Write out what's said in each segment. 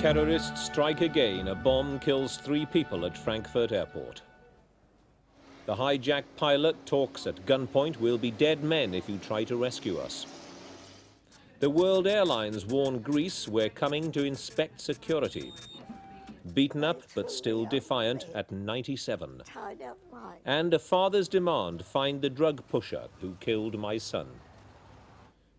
Terrorists strike again. A bomb kills 3 people at Frankfurt airport. The hijacked pilot talks at gunpoint. We'll be dead men if you try to rescue us. The World Airlines warn Greece we're coming to inspect security. Beaten up but still defiant at 97. And a father's demand, find the drug pusher who killed my son.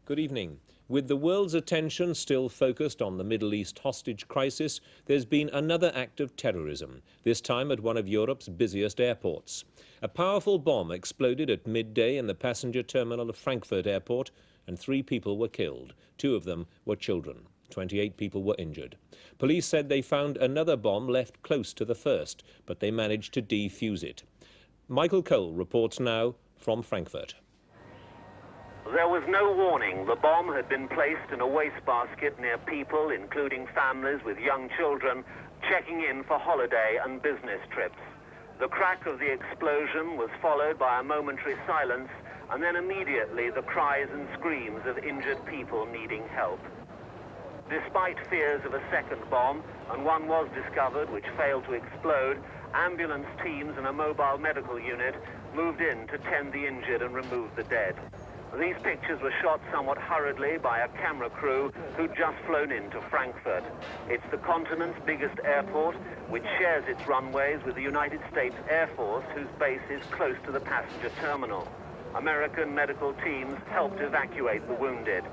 Good evening. With the world's attention still focused on the Middle East hostage crisis, there's been another act of terrorism, this time at one of Europe's busiest airports. A powerful bomb exploded at midday in the passenger terminal of Frankfurt airport, and 3 people were killed. 2 of them were children. 28 people were injured. Police said they found another bomb left close to the first, but they managed to defuse it. Michael Cole reports now from Frankfurt. There was no warning. The bomb had been placed in a wastebasket near people, including families with young children, checking in for holiday and business trips. The crack of the explosion was followed by a momentary silence, and then immediately the cries and screams of injured people needing help. Despite fears of a second bomb, and one was discovered which failed to explode, ambulance teams and a mobile medical unit moved in to tend the injured and remove the dead. These pictures were shot somewhat hurriedly by a camera crew who'd just flown into Frankfurt. It's the continent's biggest airport, which shares its runways with the United States Air Force, whose base is close to the passenger terminal. American medical teams helped evacuate the wounded.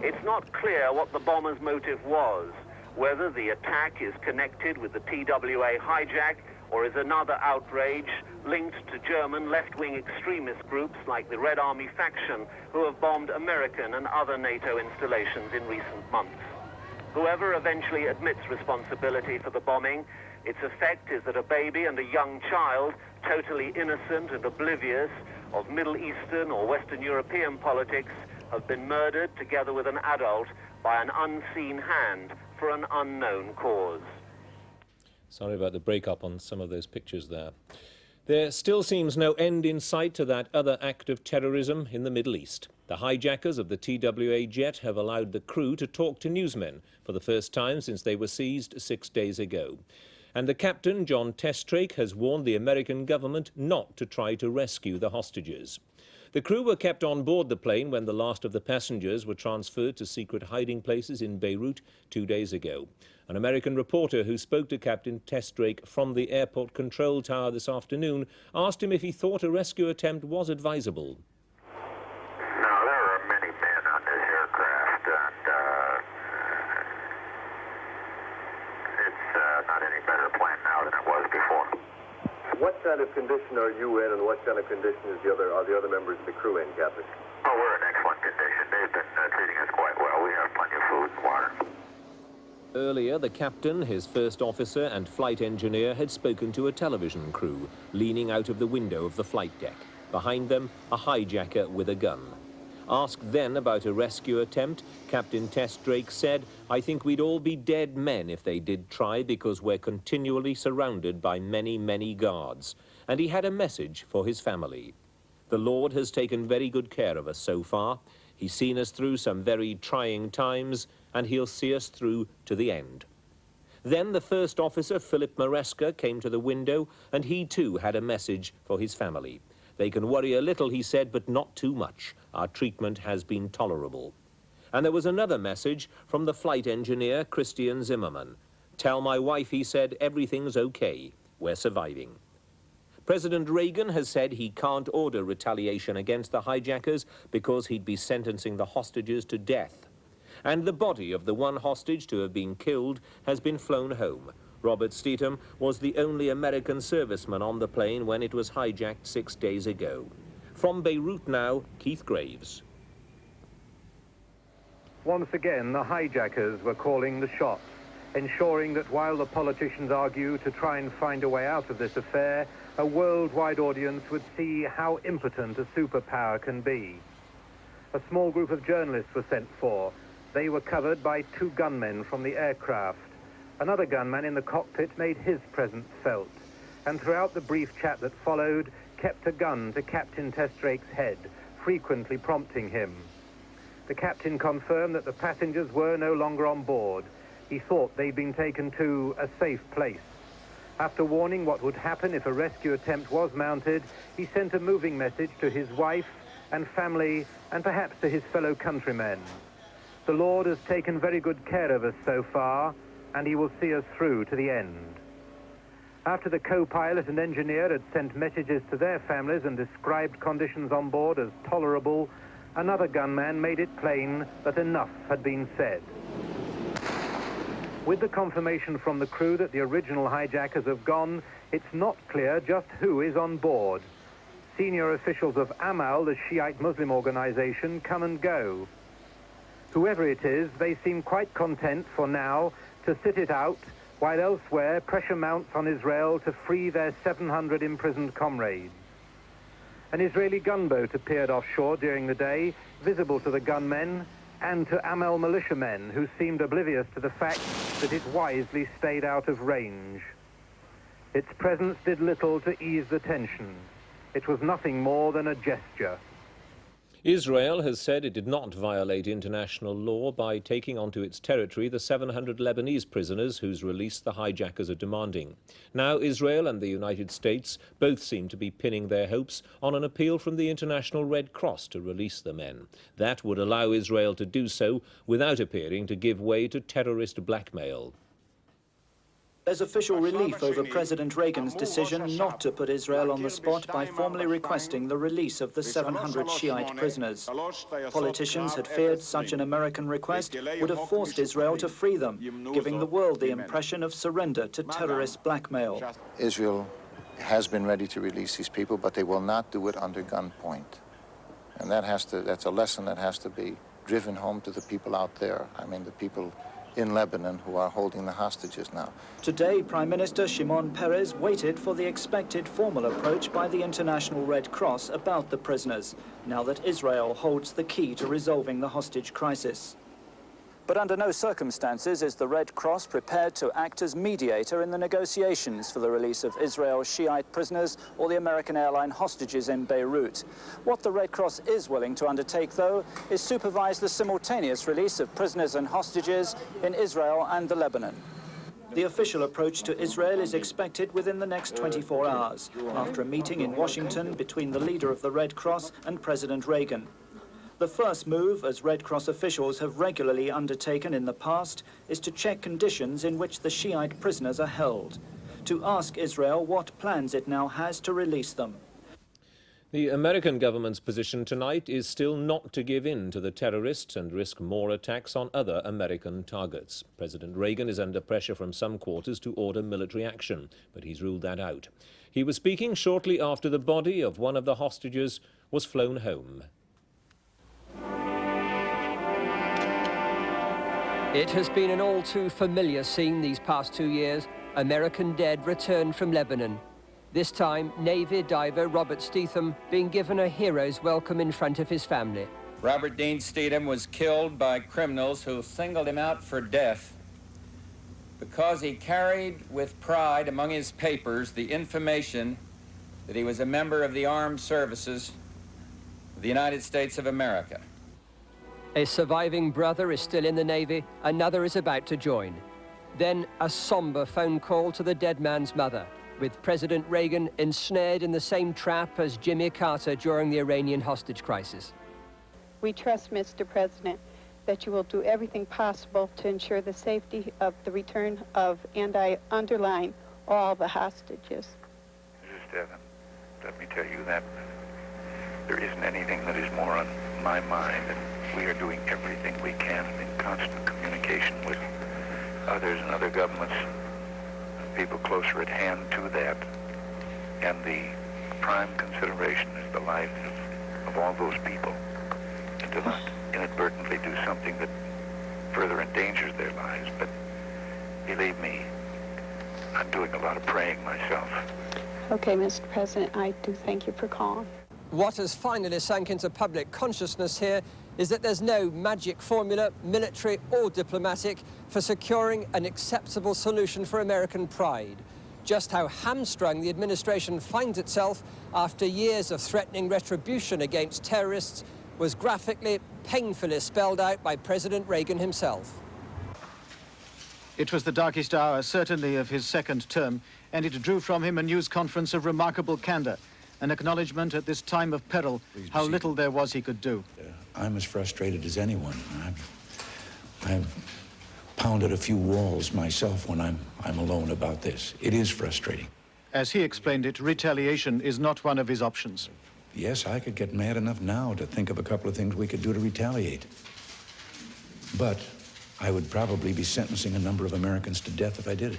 It's not clear what the bomber's motive was, whether the attack is connected with the TWA hijack or is another outrage linked to German left-wing extremist groups like the Red Army faction who have bombed American and other NATO installations in recent months. Whoever eventually admits responsibility for the bombing, its effect is that a baby and a young child, totally innocent and oblivious of Middle Eastern or Western European politics, have been murdered together with an adult by an unseen hand for an unknown cause. Sorry about the breakup on some of those pictures there. There still seems no end in sight to that other act of terrorism in the Middle East. The hijackers of the TWA jet have allowed the crew to talk to newsmen for the first time since they were seized 6 days ago. And the captain, John Testrake, has warned the American government not to try to rescue the hostages. The crew were kept on board the plane when the last of the passengers were transferred to secret hiding places in Beirut 2 days ago. An American reporter who spoke to Captain Testrake from the airport control tower this afternoon asked him if he thought a rescue attempt was advisable. No, there are many men on this aircraft, and it's not any better plane now than it was before. What kind of condition are you in, and what kind of condition are the other members of the crew in, Captain? Oh, we're in excellent condition. They've been treating us quite well. We have plenty of food and water. Earlier, the captain, his first officer and flight engineer had spoken to a television crew, leaning out of the window of the flight deck. Behind them, a hijacker with a gun. Asked then about a rescue attempt, Captain Testrake said, "I think we'd all be dead men if they did try, because we're continually surrounded by many, many guards." And he had a message for his family. "The Lord has taken very good care of us so far. He's seen us through some very trying times, and he'll see us through to the end." Then the first officer, Philip Maresca, came to the window, and he too had a message for his family. "They can worry a little," he said, "but not too much. Our treatment has been tolerable." And there was another message from the flight engineer, Christian Zimmerman. "Tell my wife," he said, "everything's okay. We're surviving." President Reagan has said he can't order retaliation against the hijackers because he'd be sentencing the hostages to death. And the body of the one hostage to have been killed has been flown home. Robert Steedham was the only American serviceman on the plane when it was hijacked 6 days ago. From Beirut now, Keith Graves. Once again, the hijackers were calling the shots, ensuring that while the politicians argue to try and find a way out of this affair, a worldwide audience would see how impotent a superpower can be. A small group of journalists were sent for. They were covered by 2 gunmen from the aircraft. Another gunman in the cockpit made his presence felt, and throughout the brief chat that followed, kept a gun to Captain Testrake's head, frequently prompting him. The captain confirmed that the passengers were no longer on board. he thought they'd been taken to a safe place. After warning what would happen if a rescue attempt was mounted, he sent a moving message to his wife and family and perhaps to his fellow countrymen. The Lord has taken very good care of us so far, and he will see us through to the end. After the co-pilot and engineer had sent messages to their families and described conditions on board as tolerable, another gunman made it plain that enough had been said. With the confirmation from the crew that the original hijackers have gone, it's not clear just who is on board. Senior officials of Amal, the Shiite Muslim organization, come and go. Whoever it is, they seem quite content for now to sit it out, while elsewhere pressure mounts on Israel to free their 700 imprisoned comrades. An Israeli gunboat appeared offshore during the day, visible to the gunmen and to Amal militiamen who seemed oblivious to the fact that it wisely stayed out of range. Its presence did little to ease the tension. It was nothing more than a gesture. Israel has said it did not violate international law by taking onto its territory the 700 Lebanese prisoners whose release the hijackers are demanding. Now Israel and the United States both seem to be pinning their hopes on an appeal from the International Red Cross to release the men. That would allow Israel to do so without appearing to give way to terrorist blackmail. There's official relief over President Reagan's decision not to put Israel on the spot by formally requesting the release of the 700 Shiite prisoners. Politicians had feared such an American request would have forced Israel to free them, giving the world the impression of surrender to terrorist blackmail. Israel has been ready to release these people, but they will not do it under gunpoint. And that's a lesson that has to be driven home to the people out there. I mean, the people in Lebanon who are holding the hostages now. Today, Prime Minister Shimon Peres waited for the expected formal approach by the International Red Cross about the prisoners, now that Israel holds the key to resolving the hostage crisis. But under no circumstances is the Red Cross prepared to act as mediator in the negotiations for the release of Israel's Shiite prisoners or the American airline hostages in Beirut. What the Red Cross is willing to undertake, though, is supervise the simultaneous release of prisoners and hostages in Israel and the Lebanon. The official approach to Israel is expected within the next 24 hours, after a meeting in Washington between the leader of the Red Cross and President Reagan. The first move, as Red Cross officials have regularly undertaken in the past, is to check conditions in which the Shiite prisoners are held, to ask Israel what plans it now has to release them. The American government's position tonight is still not to give in to the terrorists and risk more attacks on other American targets. President Reagan is under pressure from some quarters to order military action, but he's ruled that out. He was speaking shortly after the body of one of the hostages was flown home. It has been an all too familiar scene these past 2 years. American dead returned from Lebanon. This time, Navy diver Robert Steetham being given a hero's welcome in front of his family. Robert Dean Steetham was killed by criminals who singled him out for death because he carried with pride among his papers the information that he was a member of the armed services of the United States of America. A surviving brother is still in the Navy, another is about to join. Then a somber phone call to the dead man's mother, with President Reagan ensnared in the same trap as Jimmy Carter during the Iranian hostage crisis. We trust, Mr. President, that you will do everything possible to ensure the safety of the return of, and I underline, all the hostages. Mrs. Devon, let me tell you that there isn't anything that is more on my mind, and we are doing everything we can in constant communication with others and other governments, people closer at hand to that. And the prime consideration is the lives of all those people, and to not inadvertently do something that further endangers their lives. But believe me, I'm doing a lot of praying myself. Okay, Mr. President, I do thank you for calling. What has finally sunk into public consciousness here is that there's no magic formula, military or diplomatic, for securing an acceptable solution for American pride. Just how hamstrung the administration finds itself after years of threatening retribution against terrorists was graphically, painfully spelled out by President Reagan himself. It was the darkest hour, certainly, of his second term, and it drew from him a news conference of remarkable candor, an acknowledgement at this time of peril how little there was he could do. I'm as frustrated as anyone. I've pounded a few walls myself when I'm alone about this. It is frustrating. As he explained it, retaliation is not one of his options. Yes, I could get mad enough now to think of a couple of things we could do to retaliate. But I would probably be sentencing a number of Americans to death if I did it.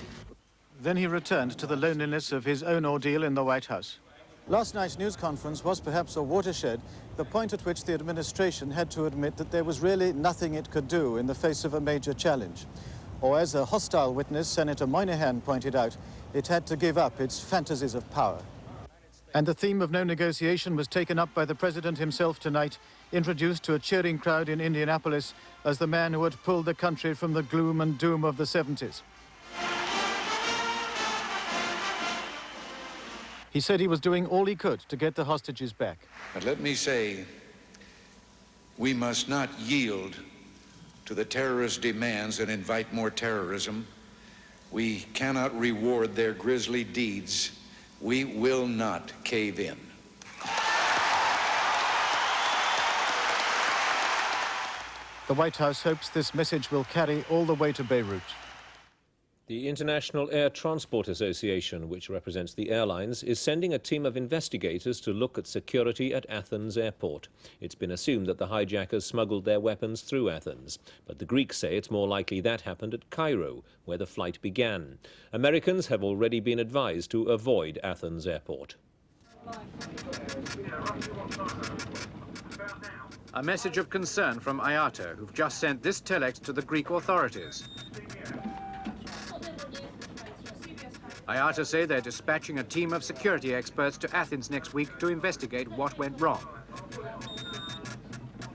Then he returned to the loneliness of his own ordeal in the White House. Last night's news conference was perhaps a watershed, the point at which the administration had to admit that there was really nothing it could do in the face of a major challenge. Or as a hostile witness, Senator Moynihan pointed out, it had to give up its fantasies of power. And the theme of no negotiation was taken up by the president himself tonight, introduced to a cheering crowd in Indianapolis as the man who had pulled the country from the gloom and doom of the 70s. He said he was doing all he could to get the hostages back. But let me say, we must not yield to the terrorist demands that invite more terrorism. We cannot reward their grisly deeds. We will not cave in. The White House hopes this message will carry all the way to Beirut. The International Air Transport Association, which represents the airlines, is sending a team of investigators to look at security at Athens airport. It's been assumed that the hijackers smuggled their weapons through Athens, but the Greeks say it's more likely that happened at Cairo, where the flight began. Americans have already been advised to avoid Athens airport. A message of concern from IATA, who've just sent this telex to the Greek authorities. IATA say they're dispatching a team of security experts to Athens next week to investigate what went wrong.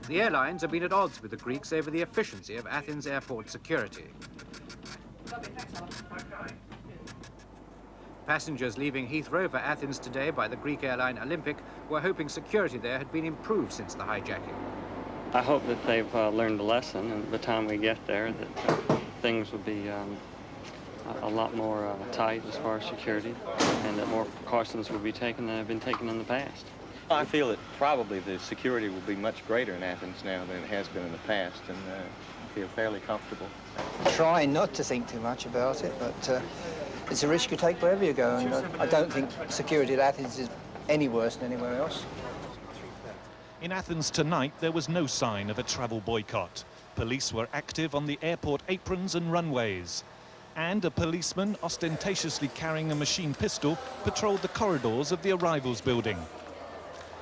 The airlines have been at odds with the Greeks over the efficiency of Athens airport security. Passengers leaving Heathrow for Athens today by the Greek airline Olympic were hoping security there had been improved since the hijacking. I hope that they've learned a lesson, and by the time we get there, that things will be a lot more tight as far as security, and that more precautions will be taken than have been taken in the past. I feel that probably the security will be much greater in Athens now than it has been in the past, and I feel fairly comfortable. Try not to think too much about it, but it's a risk you take wherever you go, and I don't think security at Athens is any worse than anywhere else. In Athens tonight, there was no sign of a travel boycott. Police were active on the airport aprons and runways. And a policeman, ostentatiously carrying a machine pistol, patrolled the corridors of the arrivals building.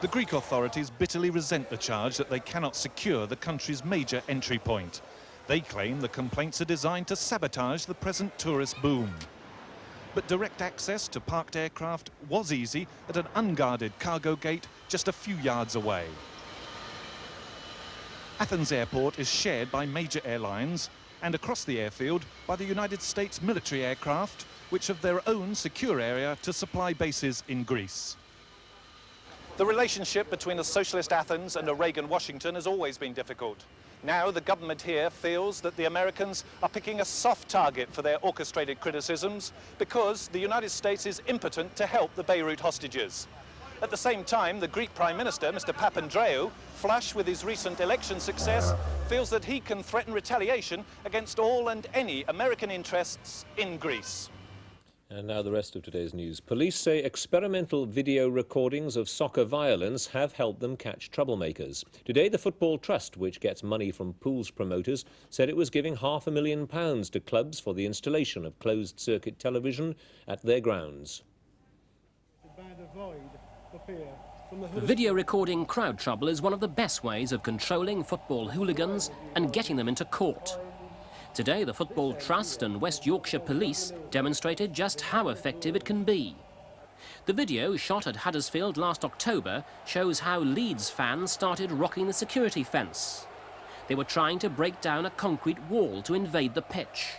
The Greek authorities bitterly resent the charge that they cannot secure the country's major entry point. They claim the complaints are designed to sabotage the present tourist boom. But direct access to parked aircraft was easy at an unguarded cargo gate just a few yards away. Athens airport is shared by major airlines, and across the airfield by the United States military aircraft, which have their own secure area to supply bases in Greece. The relationship between a socialist Athens and a Reagan Washington has always been difficult. Now the government here feels that the Americans are picking a soft target for their orchestrated criticisms because the United States is impotent to help the Beirut hostages. At the same time, the Greek Prime Minister, Mr. Papandreou, flush with his recent election success, feels that he can threaten retaliation against all and any American interests in Greece. And now the rest of today's news. Police say experimental video recordings of soccer violence have helped them catch troublemakers. Today, the Football Trust, which gets money from pools promoters, said it was giving £500,000 to clubs for the installation of closed-circuit television at their grounds. Video recording crowd trouble is one of the best ways of controlling football hooligans and getting them into court. Today, the Football Trust and West Yorkshire Police demonstrated just how effective it can be. The video, shot at Huddersfield last October, shows how Leeds fans started rocking the security fence. They were trying to break down a concrete wall to invade the pitch.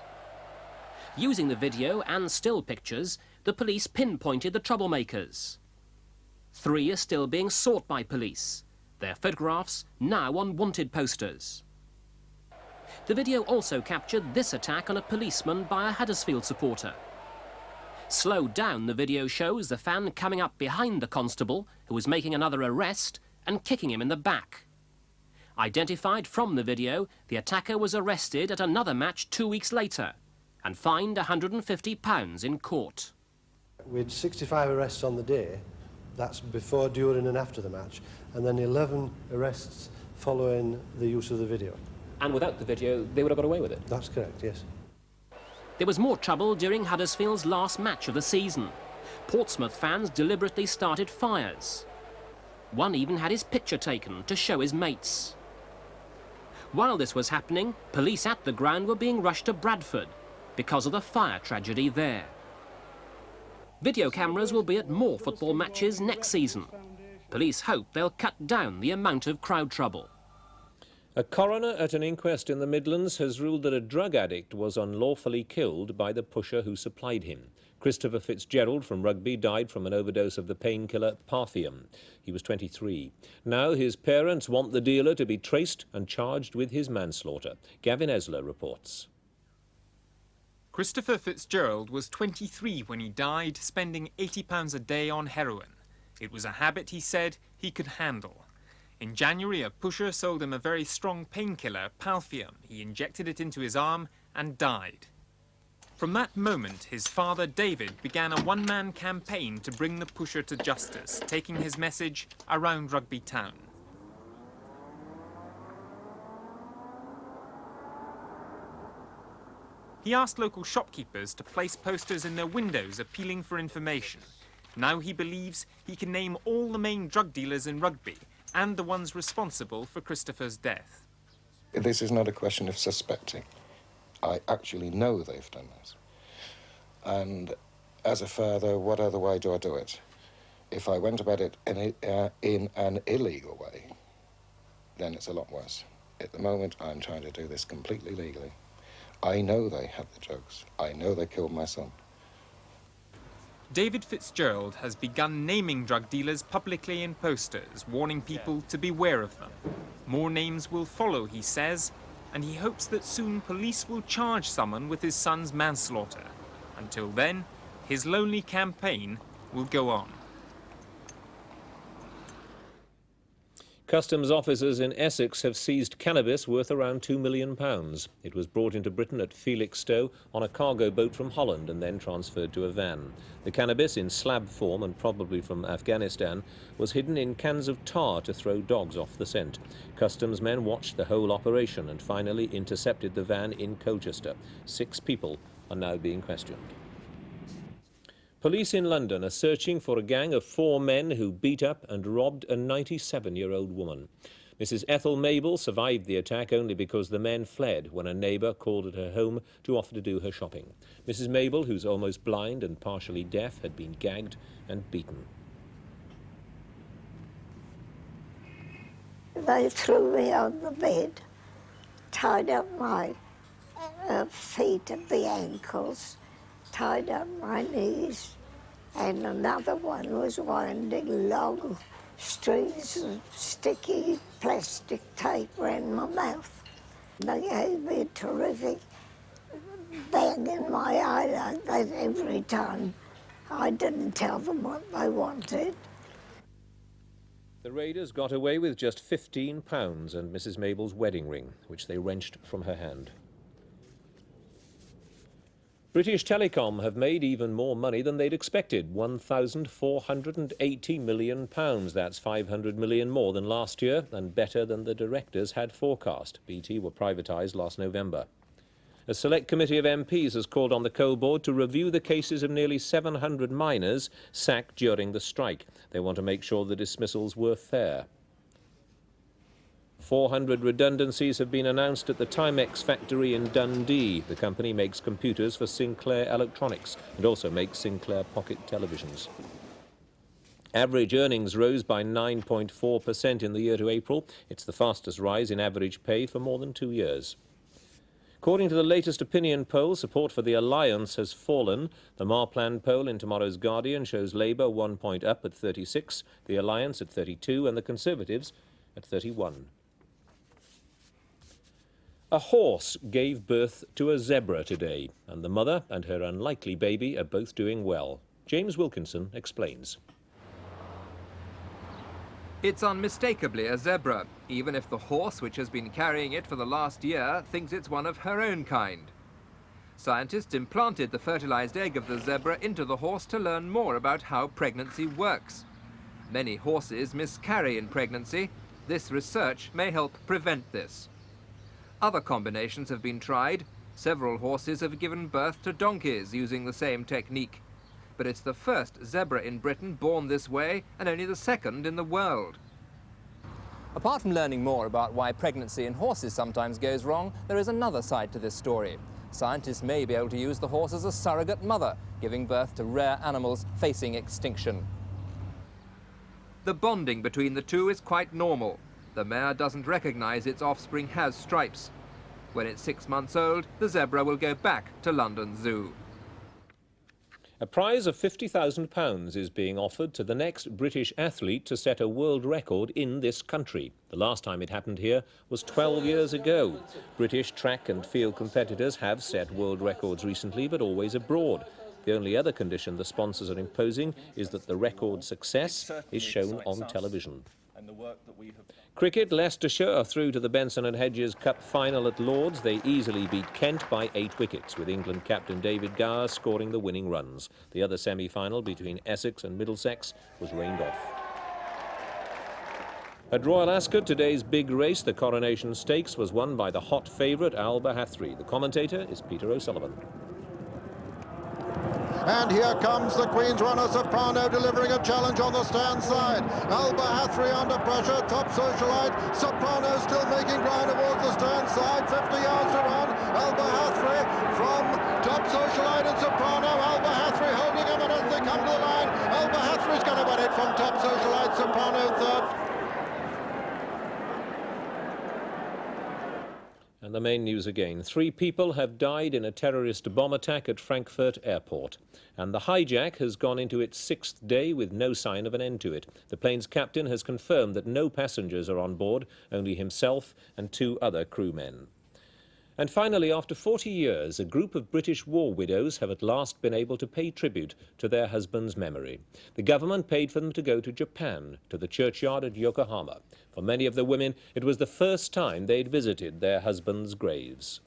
Using the video and still pictures, the police pinpointed the troublemakers. 3 are still being sought by police, their photographs now on wanted posters. The video also captured this attack on a policeman by a Huddersfield supporter. Slowed down, the video shows the fan coming up behind the constable, who was making another arrest, and kicking him in the back. Identified from the video, the attacker was arrested at another match 2 weeks later and fined £150 in court. We had 65 arrests on the day. That's before, during and after the match. And then 11 arrests following the use of the video. And without the video, they would have got away with it? That's correct, yes. There was more trouble during Huddersfield's last match of the season. Portsmouth fans deliberately started fires. One even had his picture taken to show his mates. While this was happening, police at the ground were being rushed to Bradford because of the fire tragedy there. Video cameras will be at more football matches next season. Police hope they'll cut down the amount of crowd trouble. A coroner at an inquest in the Midlands has ruled that a drug addict was unlawfully killed by the pusher who supplied him. Christopher Fitzgerald from Rugby died from an overdose of the painkiller Parthium. He was 23. Now his parents want the dealer to be traced and charged with his manslaughter. Gavin Esler reports. Christopher Fitzgerald was 23 when he died, spending £80 a day on heroin. It was a habit, he said, he could handle. In January, a pusher sold him a very strong painkiller, Parthium. He injected it into his arm and died. From that moment, his father, David, began a one-man campaign to bring the pusher to justice, taking his message around Rugby town. He asked local shopkeepers to place posters in their windows appealing for information. Now he believes he can name all the main drug dealers in Rugby and the ones responsible for Christopher's death. This is not a question of suspecting. I actually know they've done this. And as a father, what other way do I do it? If I went about it in an illegal way, then it's a lot worse. At the moment, I'm trying to do this completely legally. I know they had the drugs. I know they killed my son. David Fitzgerald has begun naming drug dealers publicly in posters, warning people to beware of them. More names will follow, he says, and he hopes that soon police will charge someone with his son's manslaughter. Until then, his lonely campaign will go on. Customs officers in Essex have seized cannabis worth around £2 million. It was brought into Britain at Felixstowe on a cargo boat from Holland and then transferred to a van. The cannabis, in slab form and probably from Afghanistan, was hidden in cans of tar to throw dogs off the scent. Customs men watched the whole operation and finally intercepted the van in Colchester. 6 people are now being questioned. Police in London are searching for a gang of 4 men who beat up and robbed a 97-year-old woman. Mrs. Ethel Mabel survived the attack only because the men fled when a neighbour called at her home to offer to do her shopping. Mrs. Mabel, who's almost blind and partially deaf, had been gagged and beaten. They threw me on the bed, tied up my feet at the ankles, tied up my knees, and another one was winding long strings of sticky plastic tape around my mouth. They gave me a terrific bang in my eye like that every time. I didn't tell them what they wanted. The raiders got away with just £15 and Mrs. Mabel's wedding ring, which they wrenched from her hand. British Telecom have made even more money than they'd expected, £1,480 million. That's £500 million more than last year and better than the directors had forecast. BT were privatised last November. A select committee of MPs has called on the coal board to review the cases of nearly 700 miners sacked during the strike. They want to make sure the dismissals were fair. 400 redundancies have been announced at the Timex factory in Dundee. The company makes computers for Sinclair Electronics and also makes Sinclair pocket televisions. Average earnings rose by 9.4% in the year to April. It's the fastest rise in average pay for more than 2 years. According to the latest opinion poll, support for the alliance has fallen. The Marplan poll in tomorrow's Guardian shows Labour 1 point up at 36, the alliance at 32 and the Conservatives at 31. A horse gave birth to a zebra today, and the mother and her unlikely baby are both doing well. James Wilkinson explains. It's unmistakably a zebra, even if the horse which has been carrying it for the last year thinks it's one of her own kind. Scientists implanted the fertilized egg of the zebra into the horse to learn more about how pregnancy works. Many horses miscarry in pregnancy. This research may help prevent this. Other combinations have been tried. Several horses have given birth to donkeys using the same technique. But it's the first zebra in Britain born this way and only the second in the world. Apart from learning more about why pregnancy in horses sometimes goes wrong, there is another side to this story. Scientists may be able to use the horse as a surrogate mother, giving birth to rare animals facing extinction. The bonding between the two is quite normal. The mare doesn't recognize its offspring has stripes. When it's 6 months old, the zebra will go back to London Zoo. A prize of £50,000 is being offered to the next British athlete to set a world record in this country. The last time it happened here was 12 years ago. British track and field competitors have set world records recently, but always abroad. The only other condition the sponsors are imposing is that the record success is shown on television. Cricket, Leicestershire are through to the Benson and Hedges Cup final at Lords. They easily beat Kent by 8 wickets, with England captain David Gower scoring the winning runs. The other semi-final between Essex and Middlesex was rained off. At Royal Ascot, today's big race, the Coronation Stakes, was won by the hot favourite Alba Hathry. The commentator is Peter O'Sullivan. And here comes the Queen's runner, Soprano, delivering a challenge on the stand side. Alba Hathry under pressure, top socialite. Soprano still making ground towards the stand side, 50 yards to run. Alba Hathry from top socialite and Soprano. Alba Hathry holding him, and as they come to the line, Alba Hathry's going to win it from top socialite, Soprano third. And the main news again. 3 people have died in a terrorist bomb attack at Frankfurt Airport. And the hijack has gone into its 6th day with no sign of an end to it. The plane's captain has confirmed that no passengers are on board, only himself and 2 other crewmen. And finally, after 40 years, a group of British war widows have at last been able to pay tribute to their husband's memory. The government paid for them to go to Japan, to the churchyard at Yokohama. For many of the women, it was the first time they'd visited their husbands' graves.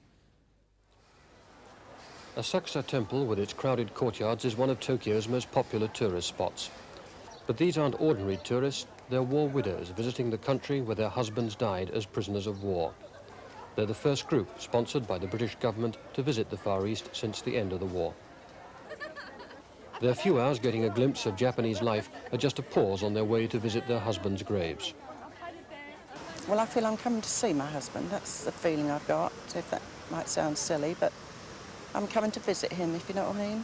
Asakusa Temple, with its crowded courtyards, is one of Tokyo's most popular tourist spots. But these aren't ordinary tourists, they're war widows visiting the country where their husbands died as prisoners of war. They're the first group, sponsored by the British government, to visit the Far East since the end of the war. Their few hours getting a glimpse of Japanese life are just a pause on their way to visit their husbands' graves. Well, I feel I'm coming to see my husband. That's the feeling I've got, if that might sound silly, but I'm coming to visit him, if you know what I mean.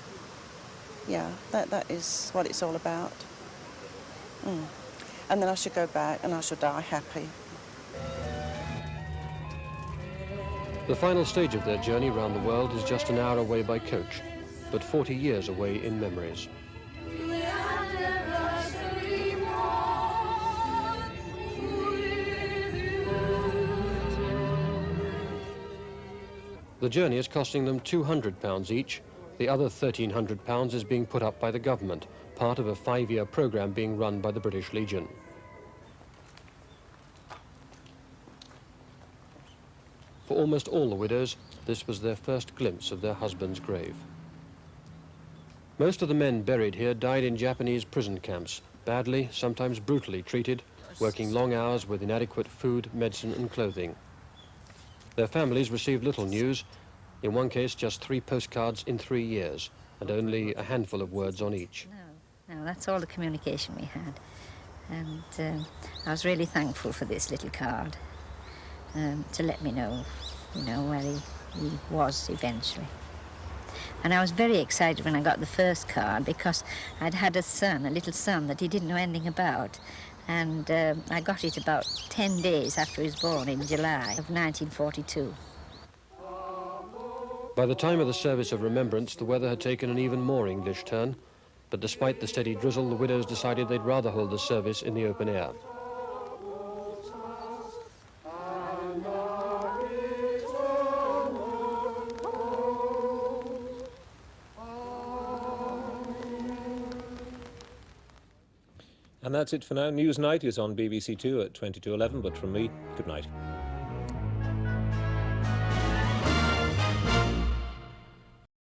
Yeah, that is what it's all about. And then I should go back and I shall die happy. The final stage of their journey around the world is just an hour away by coach, but 40 years away in memories. The journey is costing them £200 each. The other £1,300 is being put up by the government, part of a 5-year programme being run by the British Legion. For almost all the widows, this was their first glimpse of their husband's grave. Most of the men buried here died in Japanese prison camps, badly, sometimes brutally treated, working long hours with inadequate food, medicine and clothing. Their families received little news, in one case just 3 postcards in 3 years, and only a handful of words on each. No, that's all the communication we had. And I was really thankful for this little card. To let me know, where he was eventually. And I was very excited when I got the first card because I'd had a son, a little son, that he didn't know anything about. And I got it about 10 days after he was born in July of 1942. By the time of the service of remembrance, the weather had taken an even more English turn. But despite the steady drizzle, the widows decided they'd rather hold the service in the open air. And that's it for now. Newsnight is on BBC Two at 22:11, but from me, good night.